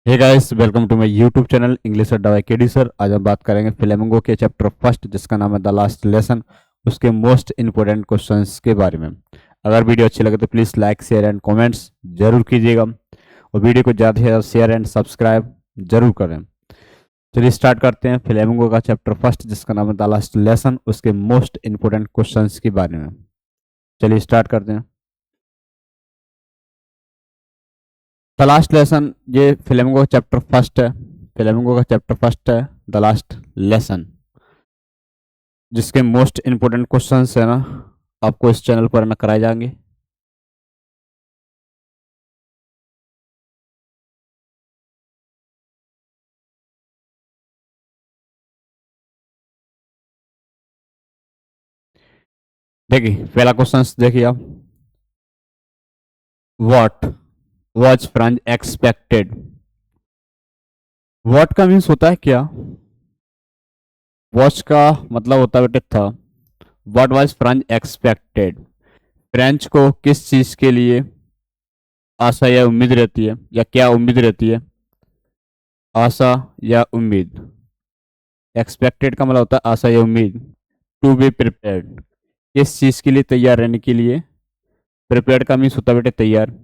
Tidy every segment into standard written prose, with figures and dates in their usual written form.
Hey guys, welcome to my YouTube channel English Adda by KD sir. आज हम बात करेंगे फ्लेमिंगो के चैप्टर फर्स्ट जिसका नाम है द लास्ट लेसन, उसके मोस्ट इंपोर्टेंट क्वेश्चंस के बारे में। अगर वीडियो अच्छी लगे तो please like share and comments जरूर कीजिएगा और वीडियो को ज़्यादा से ज़्यादा शेयर एंड सब्सक्राइब जरूर करें। चलिए स्टार्ट करते हैं फ्लेमिंगो का चैप्टर फर्स्ट जिसका नाम है द लास्ट लेसन, उसके मोस्ट इंपोर्टेंट क्वेश्चन के बारे में। चलिए स्टार्ट करते हैं। द लास्ट लेसन, ये फ्लेमिंगो का चैप्टर फर्स्ट है। फ्लेमिंगो का चैप्टर फर्स्ट है द लास्ट लेसन, जिसके मोस्ट इंपोर्टेंट क्वेश्चंस है ना आपको इस चैनल पर ना कराए जाएंगे। देखिए पहला क्वेश्चन देखिए आप, what was French expected. What का मीन्स होता है क्या, वॉच का मतलब होता है बेटे था। What was French expected, French को किस चीज के लिए आशा या उम्मीद रहती है, या क्या उम्मीद रहती है, आशा या उम्मीद। एक्सपेक्टेड का मतलब होता है आशा या उम्मीद। टू बी प्रिपेयर्ड, किस चीज के लिए तैयार रहने के लिए। प्रिपेयर्ड का मीन्स होता है बेटे तैयार।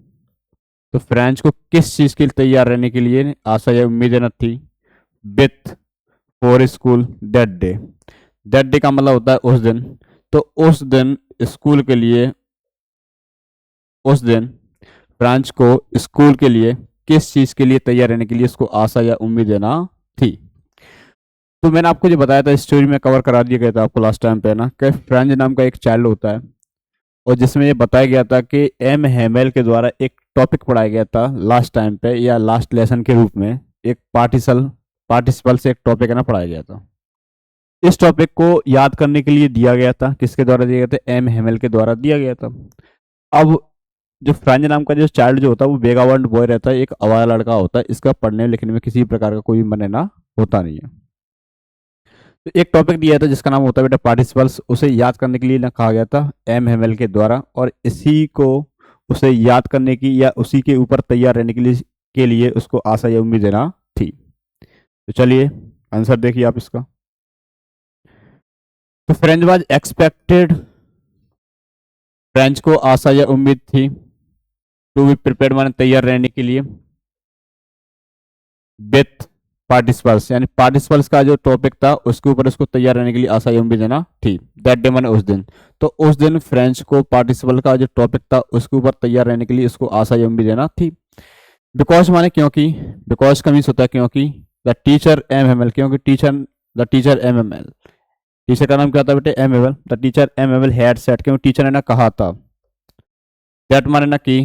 तो फ्रेंच को किस चीज के लिए तैयार रहने के लिए आशा या उम्मीद न थी। With for school that day. That day का मतलब होता है उस दिन। तो उस दिन स्कूल के लिए, उस दिन फ्रेंच को स्कूल के लिए किस चीज के लिए तैयार रहने के लिए उसको आशा या उम्मीद देना थी। तो मैंने आपको जो बताया था स्टोरी में कवर करा दिया गया था आपको लास्ट टाइम पे ना, कि फ्रेंच नाम का एक चाइल्ड होता है और जिसमें ये बताया गया था कि एम हेमेल के द्वारा एक टॉपिक पढ़ाया गया था लास्ट टाइम पे या लास्ट लेसन के रूप में। एक पार्टिसिपल से एक टॉपिक है ना पढ़ाया गया था। इस टॉपिक को याद करने के लिए दिया गया था, किसके द्वारा दिया गया था, एम हेमेल के द्वारा दिया गया था। अब जो फ्रेंच नाम का जो चाइल्ड जो होता है वो बेगावर्ड बॉय रहता है, एक आवारा लड़का होता है। इसका पढ़ने लिखने में किसी प्रकार का कोई मन ना होता नहीं है। तो एक टॉपिक दिया था जिसका नाम होता है बेटा पार्टिसिपल्स, उसे याद करने के लिए ना कहा गया था एम हेमेल के द्वारा, और इसी को उसे याद करने की या उसी के ऊपर तैयार रहने के लिए उसको आशा या उम्मीद देना थी। तो चलिए आंसर देखिए आप इसका। तो फ्रेंच वाज एक्सपेक्टेड, फ्रेंच को आशा या उम्मीद थी। टू बी प्रिपेयर्ड माने तैयार रहने के लिए। विथ पार्टिसिपल्स यानी पार्टिसिपल्स का जो टॉपिक था उसके ऊपर उसको तैयार रहने के लिए आशा या उम्मीद देना थी। दैट डे माने उस दिन। तो उस दिन फ्रेंच को पार्टिसिपल का जो टॉपिक था उसके ऊपर तैयार रहने के लिए उसको आशा या उम्मीद देना थी। बिकॉज माने क्योंकि, बिकॉज का मीन्स होता है क्योंकि। The teacher M M L, क्योंकि the teacher M M L, teacher का नाम क्या था बेटे, M M L. The teacher M M L had said, क्योंकि टीचर ने ना कहा था। दैट माने ना कि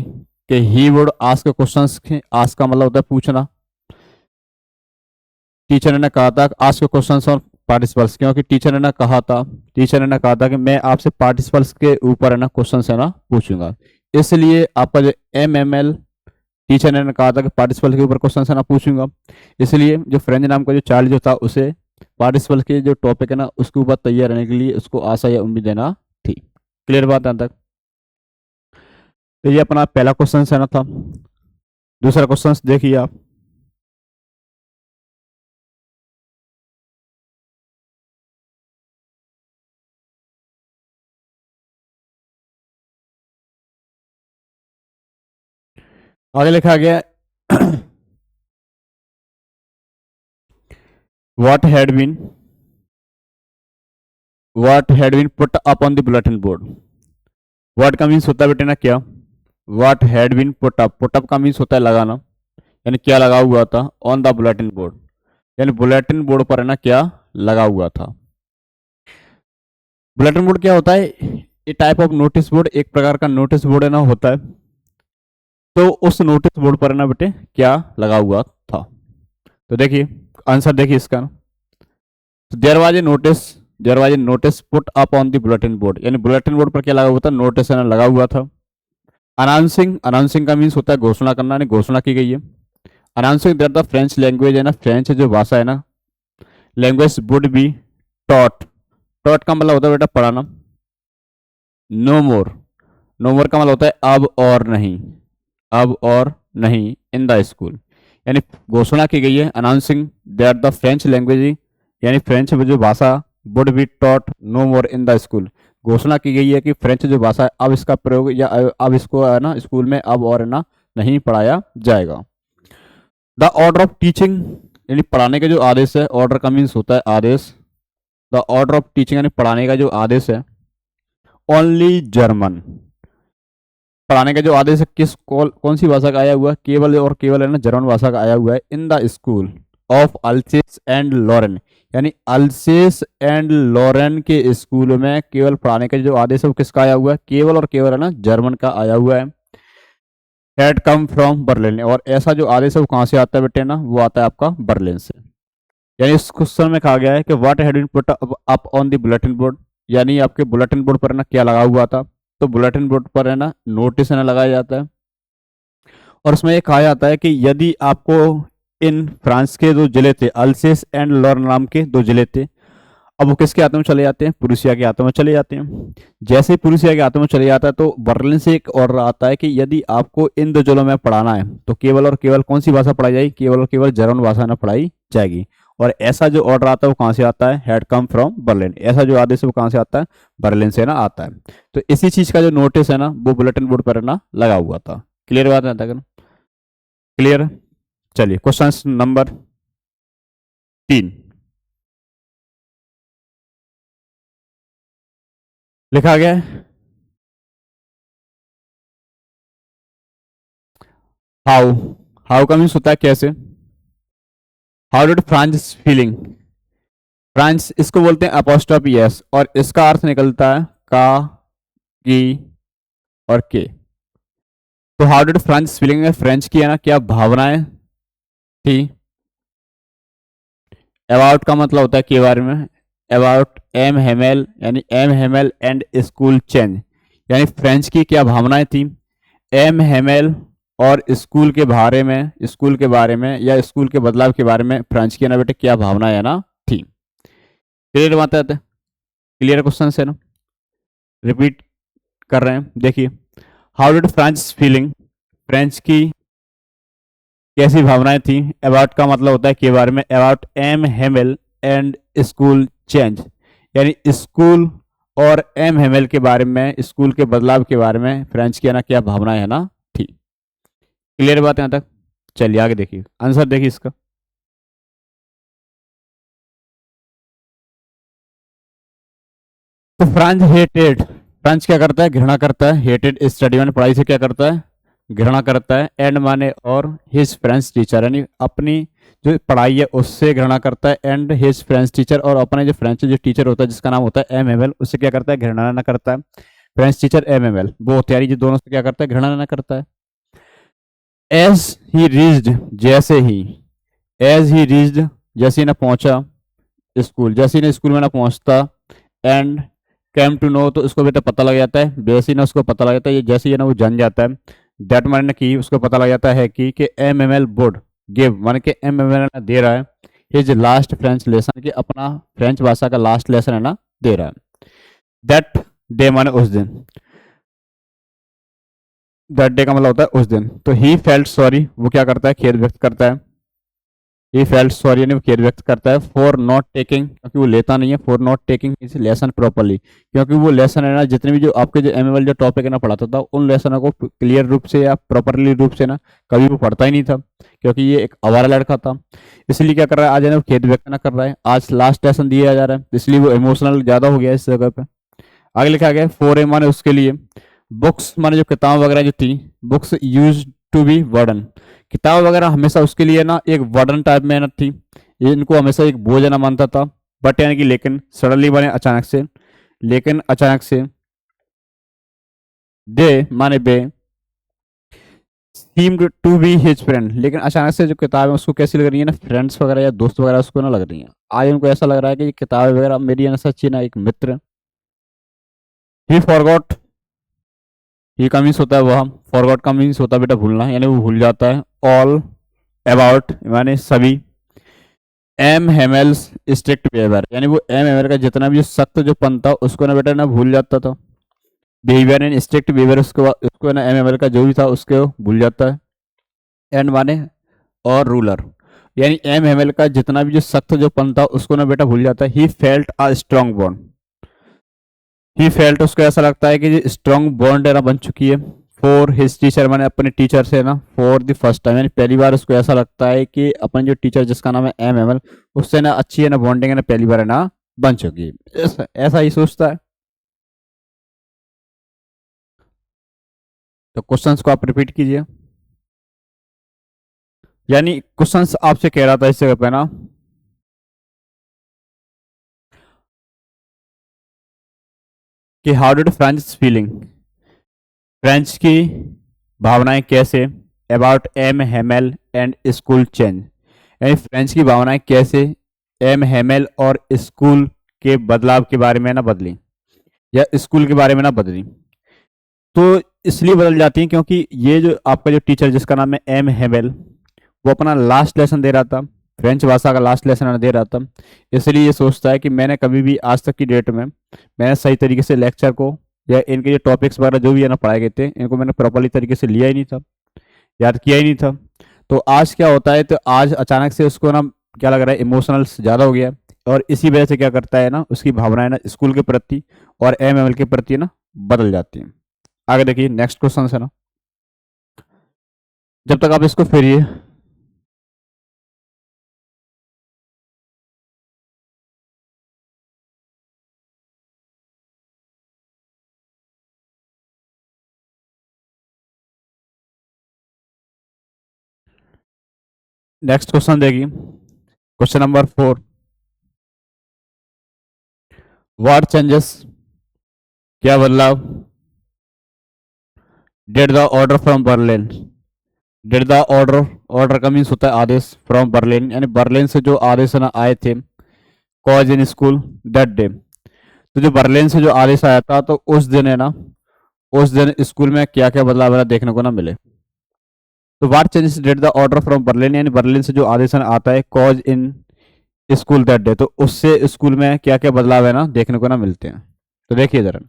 he would ask questions. Ask का मतलब होता है पूछना। टीचर ने कहा था आस्क क्वेश्चंस ऑन पार्टिसिपल्स, क्योंकि टीचर ने कहा था कि मैं आपसे पार्टिसिपल्स के ऊपर है ना क्वेश्चन है ना पूछूंगा। इसलिए आपका जो एम एम एल, टीचर ने कहा था कि पार्टिसिपल के ऊपर क्वेश्चन है ना पूछूंगा, इसलिए जो फ्रेंच नाम का जो चाइल्ड जो था उसे पार्टिसिपल के जो टॉपिक है ना उसके ऊपर तैयार रहने के लिए उसको आशा या उम्मीद देना थी। क्लियर बात है तक। तो ये अपना पहला क्वेश्चन है ना था। दूसरा क्वेश्चन देखिए आप। आगे लिखा गया what had been put up on the bulletin board। what का मीन्स होता है बेटे ना क्या। what had been put up का मीन्स होता है लगाना, यानी क्या लगा हुआ था। ऑन द बुलेटिन बोर्ड यानी बुलेटिन बोर्ड पर है ना क्या लगा हुआ था। बुलेटिन बोर्ड क्या होता है, ये टाइप ऑफ नोटिस बोर्ड, एक प्रकार का नोटिस बोर्ड है ना होता है। तो उस नोटिस बोर्ड पर है ना बेटे क्या लगा हुआ था। तो देखिए आंसर देखिए इसका। There was a notice put up on the bulletin board, यानी बुलेटिन बोर्ड पर क्या लगा हुआ था, नोटिस है ना लगा हुआ था। अनाउंसिंग का मीन्स होता है घोषणा करना, यानी घोषणा की गई है। Announcing that the French language है ना, फ्रेंच जो भाषा है ना, language would be taught. Taught का मतलब होता है बेटा पढ़ाना। नो मोर, नो मोर का मतलब होता है अब और नहीं, अब और नहीं इन द स्कूल, यानी घोषणा की गई है, announcing that the French language, यानी फ्रेंच जो भाषा would be taught no more in the school. घोषणा की गई है कि फ्रेंच जो भाषा है अब इसका प्रयोग या अब इसको है ना स्कूल में अब और है ना नहीं पढ़ाया जाएगा। द ऑर्डर ऑफ टीचिंग, यानी पढ़ाने का जो आदेश है, ऑर्डर का मीन्स होता है आदेश, द ऑर्डर ऑफ टीचिंग यानी पढ़ाने का जो आदेश है, ओनली जर्मन, पढ़ाने का जो आदेश है कौन सी भाषा का आया हुआ है, केवल और केवल है ना जर्मन भाषा का आया हुआ है, in the school of Alsace and Lorraine, यानी अल्सेस एंड लॉरेन के स्कूल में केवल पढ़ाने का जो आदेश है वो किसका आया हुआ है, केवल और केवल है ना जर्मन का आया हुआ है। हैड कम फ्रॉम बर्लिन, और ऐसा जो आदेश है वो कहाँ से आता है बेटे ना, वो आता है आपका बर्लिन से। यानी इस क्वेश्चन में कहा गया है कि what had been put up on the bulletin board, यानी आपके बुलेटिन बोर्ड पर ना क्या लगा हुआ था, तो बुलेटिन बोर्ड पर है ना नोटिस है ना लगाया जाता है, और उसमें ये कहा जाता है कि यदि आपको इन फ्रांस के दो जिले थे, अल्सेस एंड लॉरेन नाम के दो जिले थे, अब वो किसके हाथों में चले जाते हैं, प्रूसिया के हाथों में चले जाते हैं। जैसे ही प्रूसिया के हाथों में चले जाता है तो बर्लिन से एक ऑर्डर आता है कि यदि आपको इन दो जिलों में पढ़ाना है तो केवल और केवल कौन सी भाषा पढ़ाई जाएगी, केवल और केवल जर्मन भाषा ना पढ़ाई जाएगी। और ऐसा जो ऑर्डर आता है वो कहाँ से आता है, हैड कम फ्रॉम बर्लिन, ऐसा जो आदेश है वो कहाँ से आता है, बर्लिन से ना आता है। तो इसी चीज का जो नोटिस है ना वो बुलेटिन बोर्ड पर ना लगा हुआ था। क्लियर बात है तक, क्लियर। चलिए क्वेश्चन नंबर 3 लिखा गया है, हाउ, हाउ का मीन्स होता है कैसे, how did France feeling, France इसको बोलते हैं अपोस्ट्रोफी एस, और इसका अर्थ निकलता है का, की और के। तो हाउ डिड फ्रांस फीलिंग है, फ्रेंच की है ना क्या भावनाएं थी। अबाउट का मतलब होता है के बारे में, अबाउट एम हेमेल, यानी M Hamel and school change, यानी फ्रेंच की क्या भावनाएं थी, एम हेमेल और स्कूल के बारे में, स्कूल के बारे में या स्कूल के बदलाव के बारे में फ्रेंच की ना बेटे क्या भावनाएं है ना थी। क्लियर बात है, क्लियर क्वेश्चन है ना, रिपीट कर रहे हैं, देखिए how did France feeling, French की कैसी भावनाएं थी, अबाउट का मतलब होता है के बारे में, about M Hamel and school change, यानी स्कूल और एम हेमेल के बारे में, स्कूल के बदलाव के बारे में फ्रेंच की है ना क्या भावनाएं है ना थी। क्लियर बात है यहाँ तक, चलिए आगे देखिए आंसर देखिए इसका। तो फ्रांस हेटेड, फ्रांस क्या करता है, घृणा करता है, हेटेड स्टडी माने पढ़ाई से क्या करता है, घृणा करता है, एंड माने और हिज फ्रेंच टीचर, यानी अपनी जो पढ़ाई है उससे घृणा करता है, एंड हिज फ्रेंच टीचर, और अपने जो फ्रेंच जो टीचर होता है जिसका नाम होता है एम एम एल, उससे क्या करता है, घृणा ना करता है। French teacher M M L वो होते हैं दोनों से क्या करता है, घृणा ना करता है। एज ही रीच्ड, जैसे ही, एज ही रीच्ड जैसे ही ना पहुंचा स्कूल, जैसे ही ना स्कूल में ना पहुंचता, एंड कैम टू नो तो उसको भी तो पता लग जाता है, जैसे ही ना उसको पता लग जाता है, ये जैसे ही ना वो जान जाता है, दैट माने कि उसको पता लग जाता है कि M M L board give माने कि एम एम एल दे रहा है हिज लास्ट फ्रेंच लेसन, कि अपना फ्रेंच भाषा का लास्ट लेसन है ना दे रहा है। दैट डे माने उस दिन, दैट डे का मतलब होता है उस दिन। तो ही फेल्ट सॉरी, वो क्या करता है, खेद व्यक्त करता है, ही फेल्ट सॉरी यानी वो खेद व्यक्त करता है, फॉर नॉट टेकिंग, क्योंकि वो लेता नहीं है, फॉर नॉट टेकिंग इस लेसन प्रॉपरली, क्योंकि वो लेसन है ना जितने भी जो आपके जो एमएमएल जो टॉपिक है ना पढ़ाता था उन लेसनों को क्लियर रूप से या प्रॉपरली रूप से ना कभी वो पढ़ता ही नहीं था, क्योंकि ये एक आवारा लड़का था। इसलिए क्या कर रहा है आज है ना वो खेद व्यक्त ना कर रहा है, आज लास्ट लेसन दिया जा रहा है इसलिए वो इमोशनल ज्यादा हो गया इस जगह पे। आगे लिखा गया फॉर ए माने उसके लिए, बुक्स माने जो किताब वगैरह जो थी, बुक्स यूज टू बी वर्डन, किताब वगैरह हमेशा उसके लिए ना एक वर्डन टाइप में थी, ये इनको हमेशा एक बोझ ना मानता था, बट यानी कि लेकिन सडनली माने अचानक से, लेकिन अचानक से, दे माने बे, seemed to be his friend, लेकिन अचानक से जो किताब है उसको कैसी लग रही है ना, फ्रेंड्स वगैरह या दोस्त वगैरह उसको ना लग रही है, आज उनको ऐसा लग रहा है कि ये किताब वगैरह मेरी है ना सच्ची ना एक मित्र। ही फॉरगॉट, ही का मीन्स होता है वह, फॉरगॉट का मीन्स होता है बेटा भूलना, यानी वो भूल जाता है, ऑल अबाउट माने सभी, एम हेमेल्स स्ट्रिक्ट बिहेवियर, यानी वो एम हेमेल का जितना भी सख्त जो पन था उसको ना बेटा ना भूल जाता था, बिहेवियर एंड स्ट्रिक्ट बिहेवियर उसको ना एम हेमेल का जो भी था उसको भूल जाता है, एंड माने और रूलर। यानी एम हेमल का जितना भी जो सख्त जो पन था उसको ना बेटा भूल जाता है। He felt a strong bond, he felt उसको ऐसा लगता है कि स्ट्रॉन्ग बॉन्ड है ना बन चुकी है फॉर हिज टीचर, मैंने अपने टीचर से ना फॉर द फर्स्ट टाइम, यानी पहली बार उसको ऐसा लगता है कि अपन जो टीचर जिसका नाम है एम एमएल उससे ना अच्छी है ना बॉन्डिंग है ना पहली बार है ना बन चुकी है। ऐसा ही सोचता है। तो क्वेश्चंस को आप रिपीट कीजिए। यानी क्वेश्चंस आपसे कह रहा था इस जगह पे ना कि how did French feeling, French की भावनाएं कैसे, about M Hamel and school change, यानी फ्रेंच की भावनाएं कैसे एम हेमल और स्कूल के बदलाव के बारे में ना बदली या स्कूल के बारे में ना बदली। तो इसलिए बदल जाती हैं क्योंकि ये जो आपका जो टीचर जिसका नाम है एम हेमल वो अपना लास्ट लेसन दे रहा था, फ्रेंच भाषा का लास्ट लेसन दे रहा था। इसलिए ये सोचता है कि मैंने कभी भी आज तक की डेट में मैंने सही तरीके से लेक्चर को या इनके जो टॉपिक्स वगैरह जो भी है ना पढ़ाए गए थे इनको मैंने प्रॉपरली तरीके से लिया ही नहीं था, याद किया ही नहीं था। तो आज क्या होता है, तो आज अचानक से उसको ना क्या लग रहा है इमोशनल ज़्यादा हो गया और इसी वजह से क्या करता है ना उसकी भावनाएं ना स्कूल के प्रति और एम एम एल के प्रति ना बदल जाती हैं। आगे देखिए नेक्स्ट क्वेश्चन है ना, जब तक आप इसको फिरिए। नेक्स्ट क्वेश्चन देखिए, क्वेश्चन नंबर 4, व्हाट चेंजेस, क्या बदलाव, did the order from Berlin, did the order, order का मीन्स होता है आदेश, फ्रॉम बर्लिन यानी बर्लिन से जो आदेश ना आए थे, cause in school that day, तो जो बर्लिन से जो आदेश आया था तो उस दिन है ना उस दिन स्कूल में क्या क्या बदलाव है ना देखने को ना मिले। तो what changes did the order from Berlin, यानी बर्लिन से जो आदेश आता है cause in school that day, तो उससे स्कूल में क्या क्या बदलाव है ना देखने को ना मिलते हैं। तो देखिए जरा,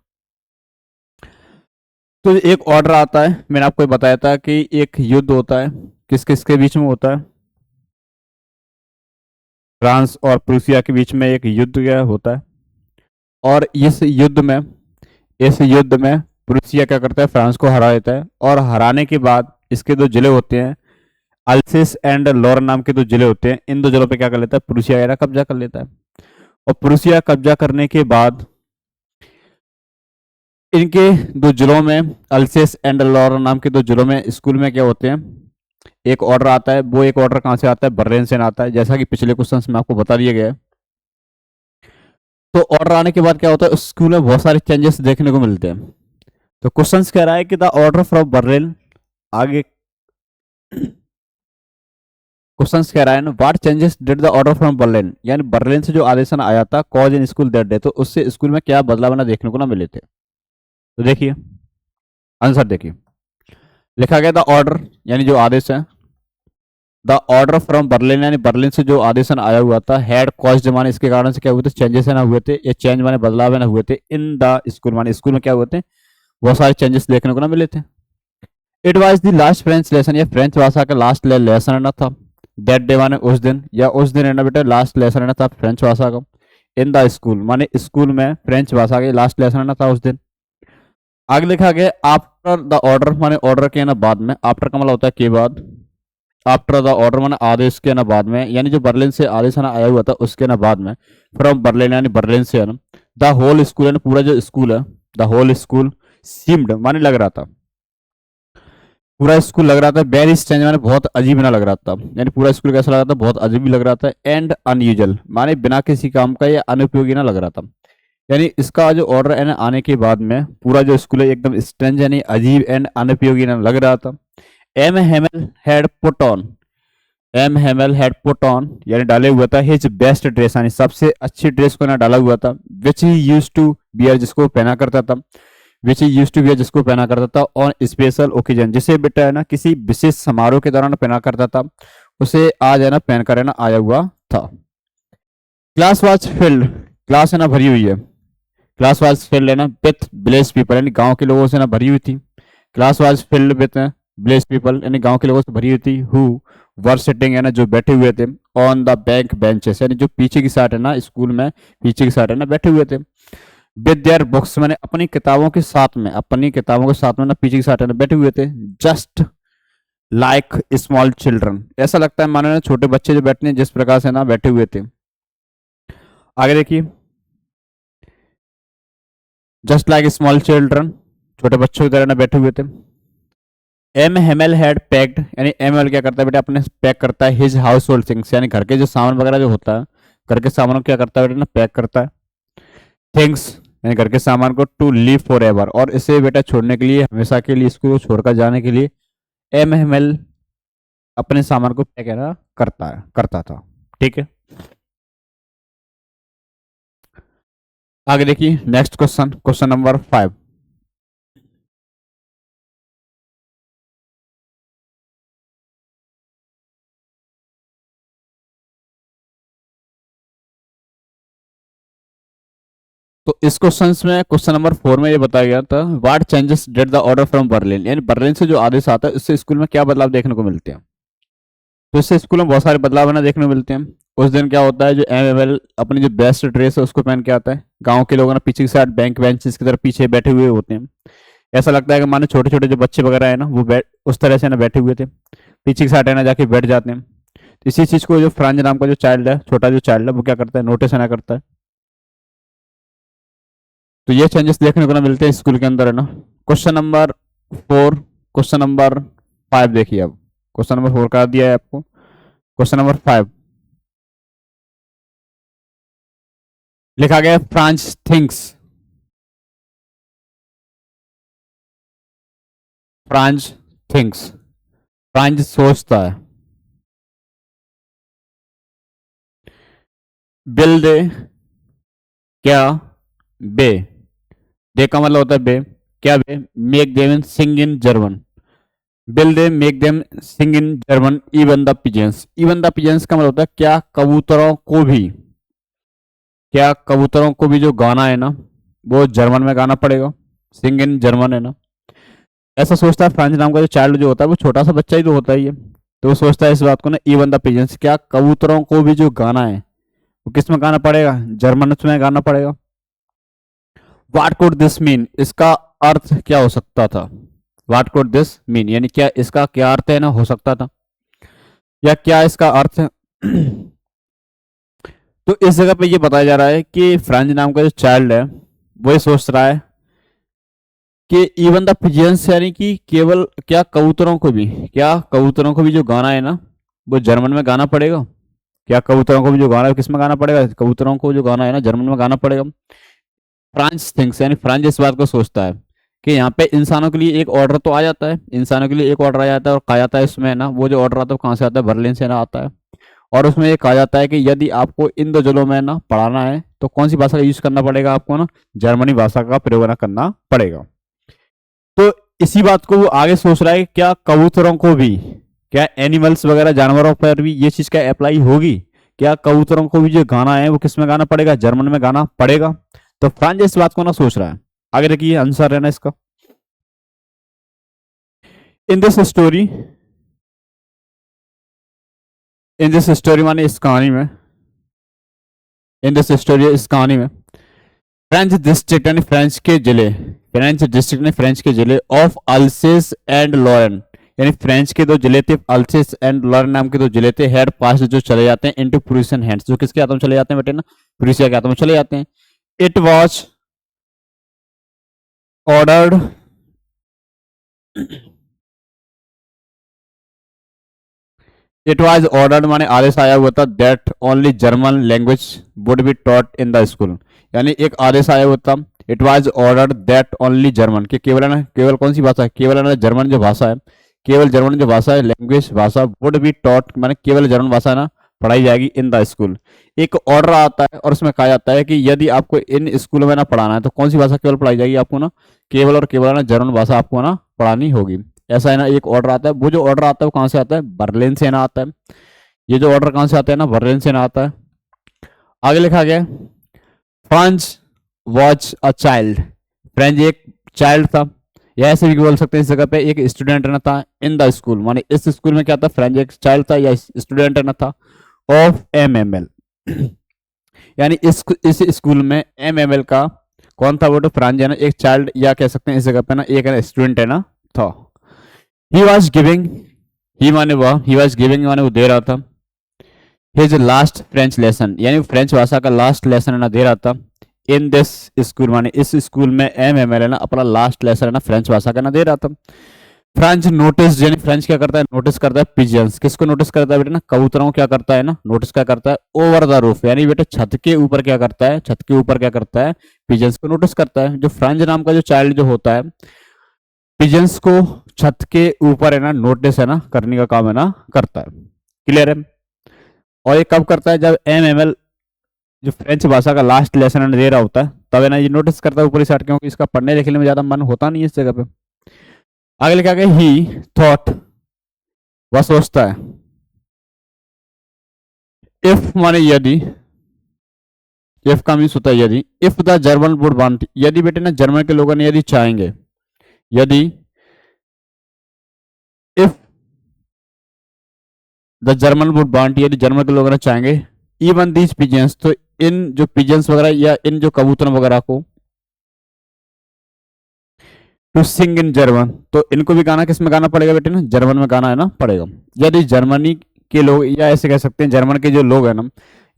तो एक ऑर्डर आता है, मैंने आपको बताया था कि एक युद्ध होता है, किस किस के बीच में होता है, फ्रांस और प्रूसिया के बीच में एक युद्ध क्या होता है। और इस युद्ध में प्रूसिया क्या करता है, फ्रांस को हरा देता है और हराने के बाद इसके दो जिले होते हैं, अल्सेस एंड लॉरेन नाम के दो जिले होते हैं, इन दो जिलों पे क्या कर लेता है प्रूसिया कब्जा कर लेता है। और प्रूसिया कब्जा करने के बाद इनके दो जिलों में, अल्सेस एंड लॉरेन नाम के दो जिलों में स्कूल में क्या होते हैं, एक ऑर्डर आता है। वो एक ऑर्डर कहाँ से आता है, बर्लिन से आता है, जैसा कि पिछले क्वेश्चन में आपको बता दिया गया है। तो ऑर्डर आने के बाद क्या होता है, उस स्कूल में बहुत सारे चेंजेस देखने को मिलते हैं। तो क्वेश्चन कह रहा है कि द ऑर्डर फ्रॉम बर्लिन, आगे क्वेश्चन कह रहा है ना what changes did the order from Berlin, यानी बर्लिन से जो आदेशन आया था cause in school that day, तो उससे स्कूल में क्या बदलाव ना देखने को ना मिले थे। तो देखिए आंसर देखिए, लिखा गया था ऑर्डर यानी जो आदेश है, द ऑर्डर फ्रॉम बर्लिन यानी बर्लिन से जो आदेशन आया हुआ था, हैड कॉज माने इसके कारण से क्या हुए थे, चेंजेस है ना हुए थे, ये चेंज माने बदलाव है ना हुए थे, इन द स्कूल माने स्कूल में क्या हुए थे, बहुत सारे चेंजेस देखने को ना मिले थे। It was the last French lesson, ये फ्रेंच भाषा का लास्ट लेसन है ना था, दैट डे माने उस दिन, या उस दिन है ना बेटा लास्ट लेसन है ना था फ्रेंच भाषा का, इन द स्कूल माने स्कूल में फ्रेंच भाषा का लास्ट लेसन है ना था उस दिन। आगे लिखा गया आफ्टर द ऑर्डर माने ऑर्डर के ना बाद में, आफ्टर का मतलब होता है के बाद, आफ्टर द ऑर्डर माने आदेश के ना बाद में, यानी जो बर्लिन से आदेश ना आया हुआ था उसके ना बाद में, फ्रॉम बर्लिन यानी बर्लिन से है ना, द होल स्कूल यानी पूरा जो स्कूल है, द होल स्कूल सीम्ड माने लग रहा था, पूरा स्कूल लग रहा था, वेरी स्ट्रेंज माने बहुत अजीब ना लग रहा था, यानी पूरा स्कूल कैसा लग रहा था, बहुत अजीब भी लग रहा था, एंड अनयूजल माने बिना किसी काम का या अनुपयोगी ना लग रहा था। यानी इसका जो ऑर्डर है ना आने के बाद में पूरा जो स्कूल है एकदम स्ट्रेंज यानी अजीब एंड अनुपयोगी ना लग रहा था। M Hamel had put on, M Hamel had put on यानी डाले हुआ था हिज बेस्ट ड्रेस यानी सबसे अच्छी ड्रेस को ना डाला हुआ था, विच ही यूज टू बियर जिसको पहना करता था, विच ही यूज टू बियर जिसको पहना करता था, ऑन स्पेशल ओकेजन जिसे बेटा है ना किसी विशेष समारोह के दौरान पहना करता था, उसे आज है ना पहनकर है ना आया हुआ था। क्लास वाज फिल्ड, क्लास है ना भरी हुई है, क्लास वाज फिल्ड है ना विथ विलेज पीपल यानी गांव के लोगों से ना भरी हुई थी, class was filled with village people यानी गांव के लोगों से भरी हुई थी, हु वर सिटिंग है ना जो बैठे हुए थे, ऑन द बैंक बेंचेस यानी जो पीछे की साइड है ना स्कूल में पीछे की साइड है ना बैठे हुए थे, विद देयर बुक्स मैंने अपनी किताबों के साथ में, अपनी किताबों के साथ में ना पीछे की साइड है ना बैठे हुए थे, जस्ट लाइक स्मॉल चिल्ड्रन, ऐसा लगता है मानो ना छोटे बच्चे जो बैठने जिस प्रकार से ना बैठे हुए थे। आगे देखिए, जस्ट लाइक स्मॉल चिल्ड्रन, छोटे बच्चों की तरह ना बैठे हुए थे। एम हेमल हैड पैक्ड यानी एम हेमल क्या करता है बेटा, अपने पैक करता है हिज हाउस होल्ड थिंग्स यानी घर के जो सामान वगैरह जो होता है, घर के सामान को क्या करता है बेटा ना पैक करता है, थिंग्स यानी घर के सामान को, टू लीव फॉर एवर और इसे बेटा छोड़ने के लिए, हमेशा के लिए इसको छोड़कर जाने के लिए एम हेमल अपने सामान को पैक करता था। ठीक है, आगे देखिए नेक्स्ट क्वेश्चन, क्वेश्चन नंबर 5। तो इस क्वेश्चन में क्वेश्चन नंबर 4 में ये बताया गया था, what changes did the order from Berlin यानी बर्लिन से जो आदेश आता है उससे स्कूल में क्या बदलाव देखने को मिलते हैं। तो इससे स्कूल में बहुत सारे बदलाव है ना देखने को मिलते हैं। उस दिन क्या होता है, जो एम अपनी जो बेस्ट ड्रेस है उसको पहन के आता है, गाँव के लोग ना पीछे की साइड बैंक बेंचेस की तरफ पीछे बैठे हुए होते हैं, ऐसा लगता है कि मानो छोटे छोटे जो बच्चे वगैरह है ना वो उस तरह से ना बैठे हुए थे, पीछे की साइड है ना जाके बैठ जाते हैं। तो इसी चीज को जो फ्रांज नाम का जो चाइल्ड है, छोटा जो चाइल्ड है वो क्या करता है, नोटिस है ना करता है। तो ये चेंजेस देखने को ना मिलते हैं स्कूल के अंदर है ना। क्वेश्चन नंबर 4, क्वेश्चन नंबर 5 देखिए, अब क्वेश्चन नंबर 4 का दिया है आपको, क्वेश्चन नंबर 5 लिखा गया French thinks, French thinks, French सोचता है, बिल दे क्या बे, दे का मतलब होता है बे, क्या बे, make them sing in German, will they make them sing in German even the pigeons, even the pigeons का मतलब होता है क्या कबूतरों को भी, क्या कबूतरों को भी जो गाना है ना वो जर्मन में गाना पड़ेगा, सिंग इन जर्मन है ना, ऐसा सोचता है फ्रांस नाम का जो चाइल्ड जो होता है वो छोटा सा बच्चा ही तो होता ही है, तो वो सोचता है इस बात को ना, इवन द पिजेंस क्या कबूतरों को भी जो गाना है वो किस में गाना पड़ेगा, जर्मन में गाना पड़ेगा। व्हाट कुड दिस मीन, इसका अर्थ क्या हो सकता था, व्हाट कुड दिस मीन यानी क्या इसका क्या अर्थ है ना हो सकता था, या क्या इसका अर्थ है। तो इस जगह पे ये बताया जा रहा है कि फ्रांज नाम का जो चाइल्ड है वो ये सोच रहा है कि इवन द पिजियंस यानी कि केवल क्या कबूतरों को भी, क्या कबूतरों को भी जो गाना है ना वो जर्मन में गाना पड़ेगा, क्या कबूतरों को भी जो गाना है किस में गाना पड़ेगा, कबूतरों को जो गाना है ना जर्मन में गाना पड़ेगा। फ्रांस थिंक्स यानी फ्रांस इस बात को सोचता है कि यहाँ पे इंसानों के लिए एक ऑर्डर तो आ जाता है, इंसानों के लिए एक ऑर्डर आ जाता है और कहा जाता है इसमें ना, वो जो ऑर्डर आता है वो कहाँ से आता है, बर्लिन से ना आता है, और उसमें ये कहा जाता है कि यदि आपको इन दो जिलों में ना पढ़ाना है तो कौन सी भाषा का यूज करना पड़ेगा आपको ना, जर्मनी भाषा का प्रयोग ना करना पड़ेगा। तो इसी बात को वो आगे सोच रहा है कि क्या कबूतरों को भी, क्या एनिमल्स वगैरह जानवरों पर भी ये चीज क्या अप्लाई होगी, क्या कबूतरों को भी जो गाना है वो किस में गाना पड़ेगा, जर्मन में गाना पड़ेगा। तो फ्रांस इस बात को ना सोच रहा है। आगे देखिए आंसर है ना इसका, in this story, in this story माने इस कहानी में, इन दिस स्टोरी इस कहानी में फ्रेंच डिस्ट्रिक्ट यानी फ्रेंच के जिले, फ्रेंच डिस्ट्रिक्ट ने फ्रेंच के जिले ऑफ अल्सेस एंड लॉरेन यानी फ्रेंच के दो जिले थे, अल्सेस एंड लॉरेन नाम के दो जिले थे, हेड पास जो चले जाते हैं इनटू प्रूसियन हैंड्स, जो किसके हाथों में चले जाते हैं बेटे ना, प्रूसिया के हाथों में चले जाते हैं। It was ordered, it was ordered माने आदेश आया हुआ था, that only German language would be taught in the school यानी एक आदेश आया हुआ था, it was ordered that only German कि केवल है ना, केवल कौन सी भाषा है, केवल है ना जर्मन जो भाषा है, केवल जर्मन जो भाषा है लैंग्वेज भाषा वुड बी टॉट माने केवल जर्मन भाषा ना पढ़ाई जाएगी इन द स्कूल। एक ऑर्डर आता है और उसमें कहा जाता है कि यदि आपको इन स्कूलों में ना पढ़ाना है तो कौन सी भाषा केवल पढ़ाई जाएगी आपको ना, केवल और केवल ना जर्मन भाषा आपको ना पढ़ानी होगी। ऐसा है ना एक ऑर्डर आता है, वो जो ऑर्डर आता है वो कहाँ से आता है, बर्लिन से ना आता है, ये जो ऑर्डर कहाँ से आता है ना, बर्लिन से ना आता है। आगे लिखा गया France was a child, French एक चाइल्ड था, या ऐसे भी बोल सकते हैं इस जगह पे एक स्टूडेंट रहना था इन द स्कूल, माने इस स्कूल में क्या था, फ्रेंच एक चाइल्ड था या स्टूडेंट रहना था ऑफ MML। यानी इस स्कूल में MML का कौन था, वो तो फ्रांज है ना, एक चाइल्ड या कह सकते हैं इस जगह पे ना एक स्टूडेंट है ना था। ही वॉज गिविंग, ही माने वह, ही वॉज गिविंग माने वो दे रहा था, हिज लास्ट फ्रेंच लेसन यानी फ्रेंच भाषा का लास्ट लेसन है ना दे रहा था इन दिस स्कूल, माने इस स्कूल में MML है ना अपना लास्ट लेसन है ना फ्रेंच भाषा का ना दे रहा था। फ्रेंच नोटिस, यानी फ्रेंच क्या करता है, नोटिस करता है पिजियंस, किसको नोटिस करता है बेटा ना, कबूतरों को क्या करता है ना, नोटिस क्या करता है, ओवर द रूफ, यानी बेटा छत के ऊपर क्या करता है, छत के ऊपर क्या करता है, पिजियंस को नोटिस करता है। जो फ्रेंच नाम का जो चाइल्ड जो होता है, पिजियंस को छत के ऊपर है ना नोटिस है ना करने का काम है ना करता है। क्लियर है। और ये कब करता है, जब MML जो फ्रेंच भाषा का लास्ट लेसन दे रहा होता है तब है ना ये नोटिस करता है ऊपरी साइड, क्योंकि इसका पढ़ने लिखने में ज्यादा मन होता नहीं है इस जगह पे। आगे लिखा गया ही थॉट, वह सोचता है, इफ माने यदि, इफ का मीन्स होता है यदि, if the German would want, यदि बेटे ना जर्मन के लोगों ने यदि चाहेंगे, यदि if the German would want, यदि जर्मन के लोगों ने चाहेंगे, इवन दीज पिजन्स, तो इन जो पिजन्स वगैरह या इन जो कबूतर वगैरह को, टू सिंग इन जर्मन, तो इनको भी गाना किस में गाना पड़ेगा बेटे ना, जर्मन में गाना है ना पड़ेगा। यदि जर्मनी के लोग या ऐसे कह सकते हैं जर्मन के जो लोग हैं ना,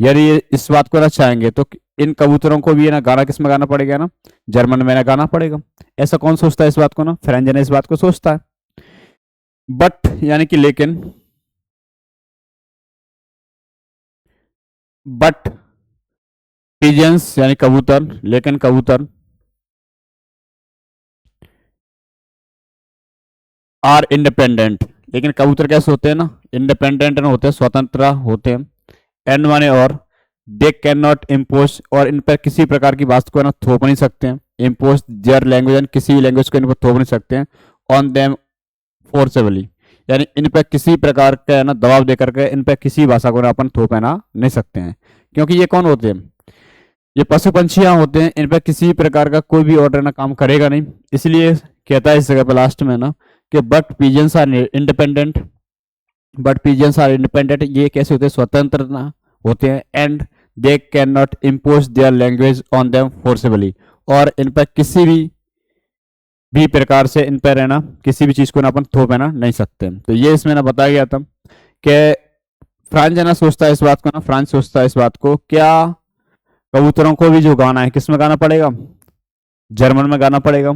यदि ये इस बात को ना चाहेंगे तो इन कबूतरों को भी है ना गाना किस में गाना पड़ेगा ना, जर्मन में ना गाना पड़ेगा। ऐसा कौन सोचता है इस बात को ना, फ्रेंच ने इस बात को सोचता है। बट यानी कि लेकिन, बट पिजन्स यानी कबूतर, लेकिन कबूतर आर इंडिपेंडेंट, लेकिन कबूतर कैसे होते हैं ना, इंडिपेंडेंट ना होते हैं, स्वतंत्र होते हैं। एंड माने और, दे कैन नॉट इम्पोज, और इन पर किसी प्रकार की बात को ना थोप नहीं सकते हैं, इम्पोज देयर लैंग्वेज, किसी भी लैंग्वेज को इन पर थोप नहीं सकते हैं, ऑन देम फोर्सेबली, यानी इन पर किसी प्रकार का ना दबाव देकर के इन पर किसी भाषा को ना अपन थोप ना नहीं सकते हैं। क्योंकि ये कौन होते हैं, ये पशु पंछियां होते हैं, इन पर किसी प्रकार का कोई भी ऑर्डर ना काम करेगा नहीं। इसलिए कहता है इस जगह पर लास्ट में ना कि but pigeons are independent, but pigeons are independent, ये कैसे होते हैं, स्वतंत्र ना होते हैं। And they can not impose their language on them forcibly, और इन पर किसी भी प्रकार से इन पर है ना किसी भी चीज को ना अपन थोप है ना नहीं सकते। तो ये इसमें ना बताया गया था कि फ्रांस है ना सोचता है इस बात को ना, फ्रांस सोचता है इस बात को, क्या कबूतरों को भी जो गाना है किस में गाना पड़ेगा, जर्मन में गाना पड़ेगा।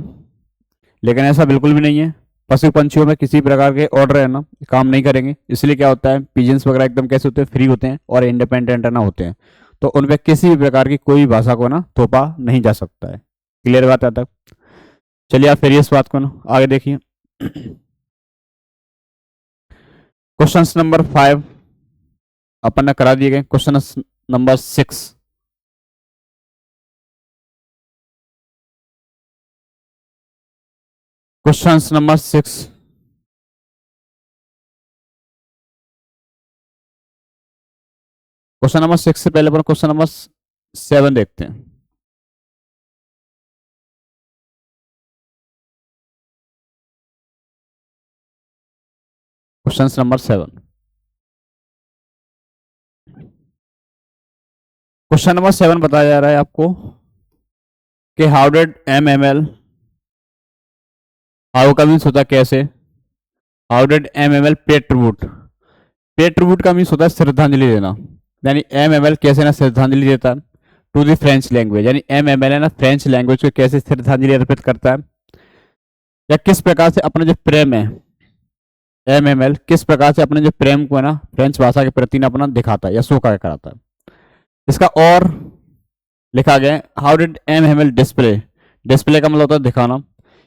लेकिन ऐसा बिल्कुल भी नहीं है, पशु पंछियों में किसी प्रकार के ऑर्डर है ना काम नहीं करेंगे। इसलिए क्या होता है, पिजन्स वगैरह एकदम कैसे होते हैं, फ्री होते हैं और इंडिपेंडेंट ना होते हैं, तो उन पर किसी भी प्रकार की कोई भाषा को ना थोपा नहीं जा सकता है। क्लियर बात है तक। चलिए आप फिर इस बात को ना आगे देखिए। क्वेश्चन नंबर 5 अपन ने करा दिए गए। Question number 6, question number 6, question number 6 से पहले अपन क्वेश्चन नंबर 7 देखते हैं। क्वेश्चन नंबर 7, क्वेश्चन नंबर 7 बताया जा रहा है आपको कि हाउ डिड MML, हाउ का मीन्स होता है कैसे, हाउ डिड MML पे ट्रिब्यूट, पे ट्रिब्यूट का मीन्स होता है श्रद्धांजलि देना, यानी MML कैसे ना श्रद्धांजलि देता है टू द फ्रेंच लैंग्वेज, यानी MML है ना फ्रेंच लैंग्वेज को कैसे श्रद्धांजलि अर्पित करता है, या किस प्रकार से अपना जो प्रेम है, MML किस प्रकार से अपने जो प्रेम को है ना फ्रेंच भाषा के प्रति ना अपना दिखाता है या शो कराता है। इसका और लिखा गया how did MML display, display का मतलब होता है दिखाना,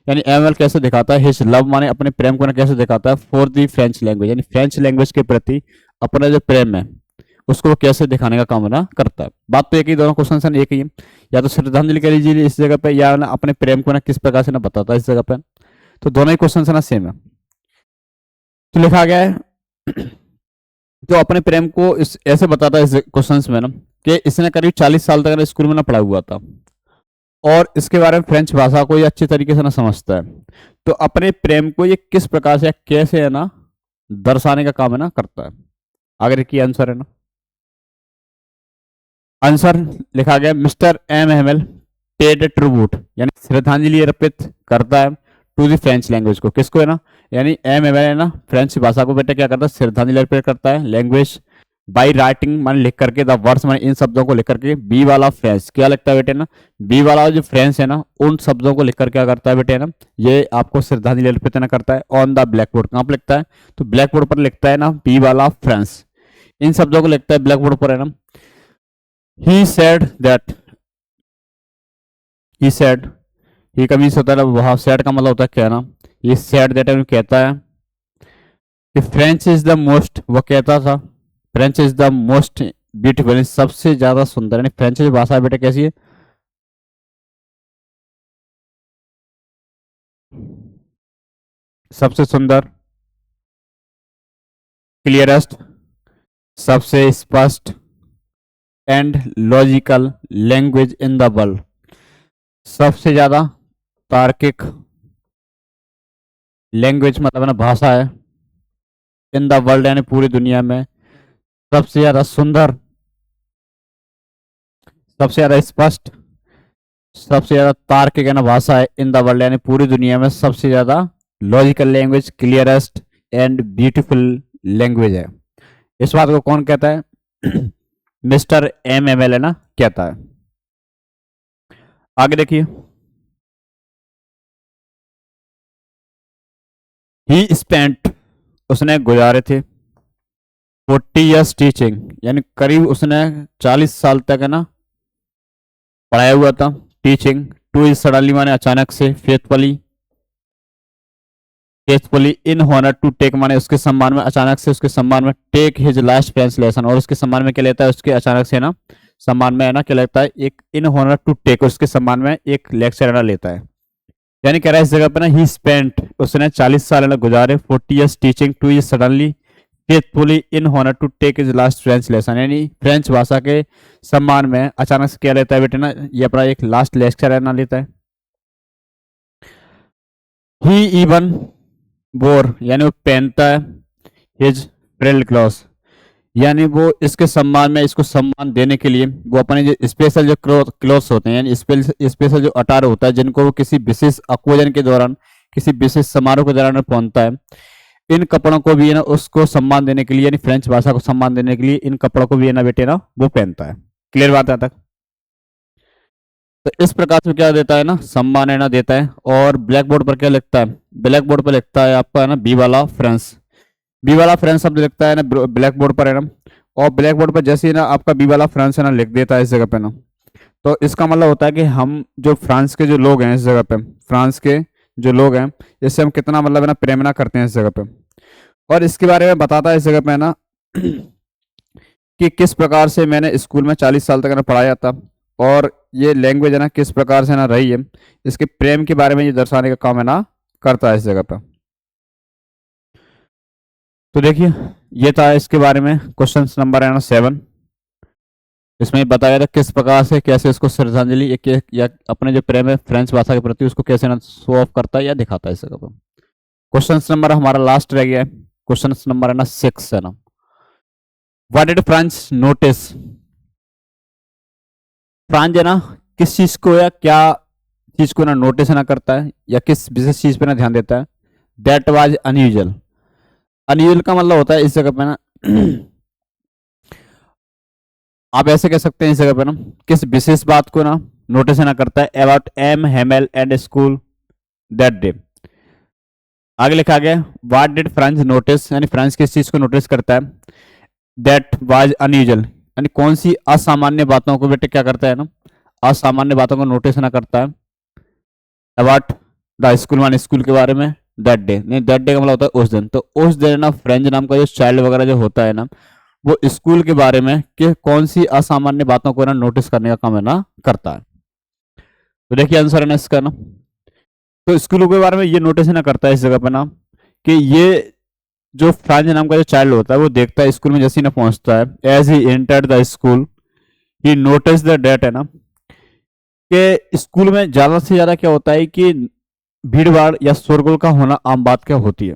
यानी MML कैसे दिखाता है हिज लव, माने अपने प्रेम को ना कैसे दिखाता है फॉर दी फ्रेंच लैंग्वेज, यानी फ्रेंच लैंग्वेज के प्रति अपना जो प्रेम है उसको कैसे दिखाने का काम ना करता है। बात तो एक ही, दोनों क्वेश्चन एक ही है, या तो श्रद्धांजलि कर लीजिए इस जगह पे, या ना अपने प्रेम को ना किस प्रकार से ना बताता है इस जगह पे। तो दोनों ही क्वेश्चन ना सेम है। तो लिखा गया है जो अपने प्रेम को इस ऐसे बताता है इस क्वेश्चन में ना कि इसने करीब 40 साल तक स्कूल में ना पढ़ा हुआ था, और इसके बारे में फ्रेंच भाषा को ये अच्छी तरीके से ना समझता है। तो अपने प्रेम को ये किस प्रकार से या कैसे है ना दर्शाने का काम है ना करता है। आगे की आंसर है ना, आंसर लिखा गया mister M Hemal paid tribute यानी श्रद्धांजलि अर्पित करता है टू द फ्रेंच लैंग्वेज को। किसको है ना, यानी एम हेमल है ना फ्रेंच भाषा को बेटा क्या करता है, श्रद्धांजलि अर्पित करता है लैंग्वेज बाई राइटिंग मान लिख करके द वर्ड्स मान इन शब्दों को लिख करके बी वाला फ्रेंच क्या लिखता है बेटे ना, बी वाला जो फ्रेंच है ना उन शब्दों को लिख कर क्या करता है बेटे ना, ये आपको श्रद्धांजलि अर्पित ना करता है ऑन द ब्लैक बोर्ड। कहाँ पर लिखता है, तो ब्लैक बोर्ड पर लिखता है ना बी वाला फ्रेंच, इन शब्दों को लिखता है ब्लैक बोर्ड पर है ना। He said that, he said, he का मीन्स होता है वहां, सेड का मतलब होता है कहना, ये सेड दैट कहता है कि फ्रेंच इज द मोस्ट, वो कहता था French is the most beautiful, सबसे ज्यादा सुंदर, यानी फ्रेंच की भाषा बेटा कैसी है, सबसे सुंदर, क्लियरेस्ट, सबसे स्पष्ट, and logical language in the world, सबसे ज्यादा तार्किक लैंग्वेज मतलब ना भाषा है, इन द वर्ल्ड यानी पूरी दुनिया में, सबसे ज्यादा सुंदर, सबसे ज्यादा स्पष्ट, सबसे ज्यादा तार्किक है ना भाषा है इन द वर्ल्ड यानी पूरी दुनिया में, सबसे ज्यादा logical language, clearest and beautiful language है। इस बात को कौन कहता है मिस्टर एम एम एल है ना कहता है। आगे देखिए, ही स्पेंट, उसने गुजारे थे 40 ईयर्स टीचिंग यानी करीब उसने 40 साल तक है ना पढ़ाया हुआ था, टीचिंग टू सडनली माने अचानक से, faithfully, faithfully in honour to take माने उसके सम्मान में, अचानक से उसके सम्मान में, take his last French lesson, और उसके सम्मान में क्या लेता है, उसके अचानक से ना सम्मान में है ना क्या लगता है, एक इन हॉनर टू टेक, उसके सम्मान में एक लेक्चर ना लेता है। यानी कह रहा है इस जगह पे ना ही स्पेंट, उसने 40 साल ना गुजारे 40 years teaching to his suddenly faithfully in honour to take his last French lesson, यानी फ्रेंच भाषा के सम्मान में अचानक से क्या लेता है बेटे ना, ये अपना एक लास्ट लेक्चर है ना लेता है। ही इवन बोर यानी वो पहनता है हिज फ्रिल्ड क्लॉथ, यानी वो इसके सम्मान में, इसको सम्मान देने के लिए वो अपने जो स्पेशल जो क्लोथ्स होते हैं यानी स्पेशल जो अटार होता है जिनको वो किसी विशेष ओकेजन के दौरान, किसी विशेष समारोह के दौरान पहनता है, इन कपड़ों को भी है ना उसको सम्मान देने के लिए, यानी फ्रेंच भाषा को सम्मान देने के लिए इन कपड़ों को भी है ना बेटे ना वो पहनता है। क्लियर बात है तक। तो इस प्रकार से क्या देता है ना, सम्मान है ना देता है। और ब्लैक बोर्ड पर क्या लिखता है, ब्लैक बोर्ड पर लिखता है आपका है ना बी वाला फ्रेंच, बी वाला फ्रेंच शब्द लिखता है ना ब्लैक बोर्ड पर है ना, और ब्लैक बोर्ड पर जैसे ही ना आपका बी वाला फ्रेंच है ना लिख देता है इस जगह पे ना, तो इसका मतलब होता है कि हम जो फ्रांस के जो लोग हैं इस जगह पे, फ्रांस के जो लोग हैं इससे हम कितना मतलब है ना प्रेमना करते हैं इस जगह पे। और इसके बारे में बताता है इस जगह पे ना कि किस प्रकार से मैंने स्कूल में 40 साल तक ना पढ़ाया था, और ये लैंग्वेज है ना किस प्रकार से ना रही है, इसके प्रेम के बारे में ये दर्शाने का काम है ना करता है इस जगह पे। तो देखिए ये था इसके बारे में क्वेश्चन नंबर है ना 7, इसमें बताया था किस प्रकार से कैसे उसको श्रद्धांजलि या अपने जो प्रेम है फ्रेंच भाषा के प्रति उसको कैसे ना शो ऑफ करता है या दिखाता है इस जगह पर। क्वेश्चन नंबर हमारा लास्ट रह गया है, क्वेश्चन नंबर है ना 6 है ना, what did France notice, France है ना किस चीज को या क्या चीज को ना नोटिस ना करता है या किस विशेष चीज पे ना ध्यान देता है, दैट वाज अनयूजुअल, अनयूजुअल का मतलब होता है इस जगह पे ना आप ऐसे कह सकते हैं इस जगह पे ना किस विशेष बात को ना नोटिस ना करता है, about M Hamel and school that day. आगे लिखा गया व्हाट डिड फ्रांस नोटिस, यानी फ्रांस किस चीज को नोटिस करता है, दैट वाज अनयूजुअल, यानी कौन सी असामान्य बातों को बेटे क्या करता है ना, असामान्य बातों को नोटिस ना करता है, अबाउट द स्कूल मान स्कूल के बारे में, दैट डे नहीं, दैट डे का मतलब होता है उस दिन, तो उस दिन ना फ्रेंच नाम का जो चाइल्ड वगैरह जो होता है ना वो स्कूल के बारे में कि कौन सी असामान्य बातों को ना नोटिस करने का काम है ना करता है। तो देखिए आंसर है ना इसका ना, तो स्कूलों के बारे में ये नोटिस ना करता है इस जगह पे ना कि ये जो फ्रांस नाम का जो चाइल्ड होता है वो देखता है स्कूल में जैसे ही ना पहुंचता है, as he entered the school he notice the date है ना, कि स्कूल में ज्यादा से ज्यादा क्या होता है कि भीड़ भाड़ या शोरगुल का होना आम बात क्या होती है।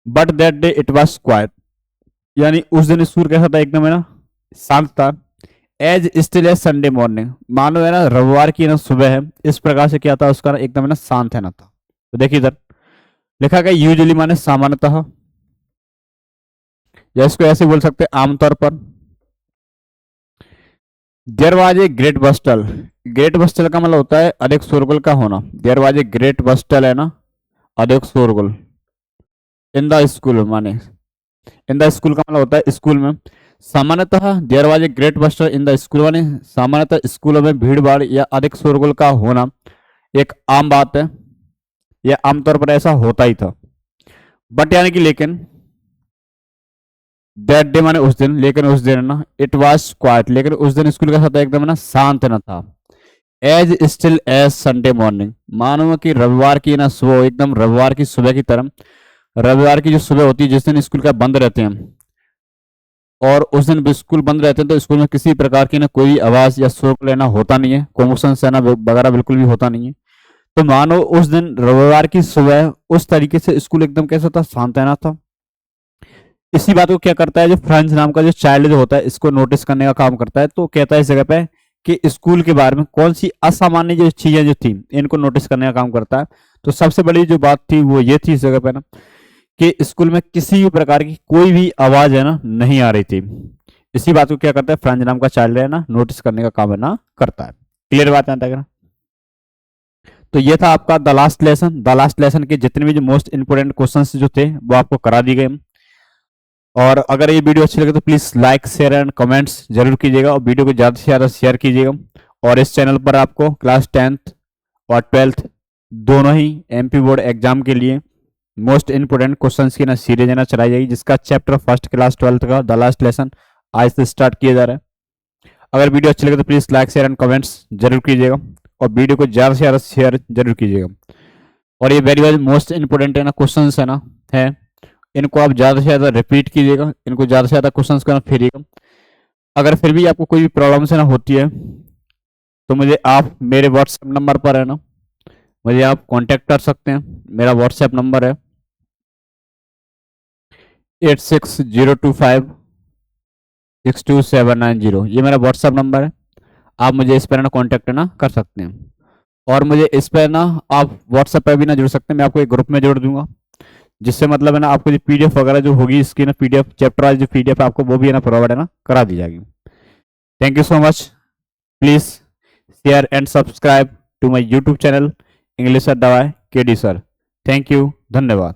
But that day it was quite, यानी उस दिन स्कूल कैसा था, एकदम है ना शांत था। As still as Sunday morning, मानो है ना रविवार की ना सुबह है, इस प्रकार से क्या था उसका ना एकदम है ना शांत है ना था। तो देखिए इधर लिखा गया यूजुअली माने सामान्यतः, या इसको ऐसे बोल सकते हैं आमतौर पर। There was a great bustle, great bustle का मतलब होता है अधिक शोरगुल का होना। There was a great bustle है ना, अधिक शोरगुल। इन द स्कूल माने इन द स्कूल का मतलब होता है स्कूल में। सामान्यतः there was a great bustle in the school, माने सामान्यतः स्कूलों में भीड़ भाड़ या अधिक शोरगुल का होना एक आम बात है, यह आमतौर पर ऐसा होता ही था। बट यानी कि लेकिन, दैट डे माने उस दिन, लेकिन उस दिन ना इट वाज क्वाइट, लेकिन उस दिन स्कूल का था एकदम ना शांत ना था। As still as Sunday morning, मानो कि रविवार की ना सुबह, एकदम रविवार की सुबह की तरह। रविवार की जो सुबह होती है जिस दिन स्कूल का बंद रहते हैं, और उस दिन भी स्कूल बंद रहते हैं, तो स्कूल में किसी प्रकार की ना कोई आवाज या शोर लेना होता नहीं है, कॉमोशन सहना वगैरह बिल्कुल भी होता नहीं है। तो मानो उस दिन रविवार की सुबह उस तरीके से स्कूल एकदम कैसा था, शांत था। इसी बात को क्या करता है, जो फ्रेंच नाम का जो चाइल्ड जो होता है इसको नोटिस करने का काम करता है। तो कहता है इस जगह पे कि स्कूल के बारे में कौन सी असामान्य जो चीजें जो थी इनको नोटिस करने का काम करता है। तो सबसे बड़ी जो बात थी वो ये थी इस जगह पे ना, कि स्कूल में किसी भी प्रकार की कोई भी आवाज है ना नहीं आ रही थी। इसी बात को क्या करता है फ्रेंच नाम का चाइल्ड है ना, नोटिस करने का काम है ना करता है। क्लियर बात है तक? तो ये था आपका the last lesson. The last lesson के जितने भी जो मोस्ट इंपोर्टेंट क्वेश्चंस जो थे वो आपको करा दिए गए। और अगर ये वीडियो अच्छी लगे तो please like share and comments जरूर कीजिएगा, और वीडियो को ज्यादा से ज्यादा शेयर कीजिएगा। और इस चैनल पर आपको क्लास 10th और 12th दोनों ही एमपी बोर्ड एग्जाम के लिए मोस्ट इंपोर्टेंट क्वेश्चंस की ना सीरीज है ना चलाई जाएगी, जिसका चैप्टर फर्स्ट क्लास 12th का द लास्ट लेसन आज से स्टार्ट किया जा रहा है। अगर वीडियो अच्छी लगे तो please like share and comments जरूर कीजिएगा, और वीडियो को ज्यादा से ज्यादा शेयर जरूर कीजिएगा। और ये वेरी वेरी मोस्ट इंपोर्टेंट है ना क्वेश्चन है ना है, इनको आप ज्यादा से ज्यादा रिपीट कीजिएगा, इनको ज्यादा से ज्यादा क्वेश्चन करना फेरिएगा। अगर फिर भी आपको कोई भी प्रॉब्लम से ना होती है तो मुझे आप मेरे व्हाट्सएप नंबर पर है ना मुझे आप कांटेक्ट कर सकते हैं। मेरा व्हाट्सएप नंबर है 8602562790, ये मेरा व्हाट्सएप नंबर है। आप मुझे इस पर ना कॉन्टेक्ट ना कर सकते हैं, और मुझे इस पर ना आप व्हाट्सएप पर भी ना जुड़ सकते हैं। मैं आपको एक ग्रुप में जोड़ दूंगा, जिससे मतलब है ना आपको जो पीडीएफ वगैरह जो होगी इसकी ना पीडीएफ चैप्टर वाइज जो पीडीएफ आपको वो भी है ना प्रोवाइड है ना करा दी जाएगी। Thank you so much. Please share and subscribe to my YouTube channel English Adda by KD sir. Thank you, धन्यवाद।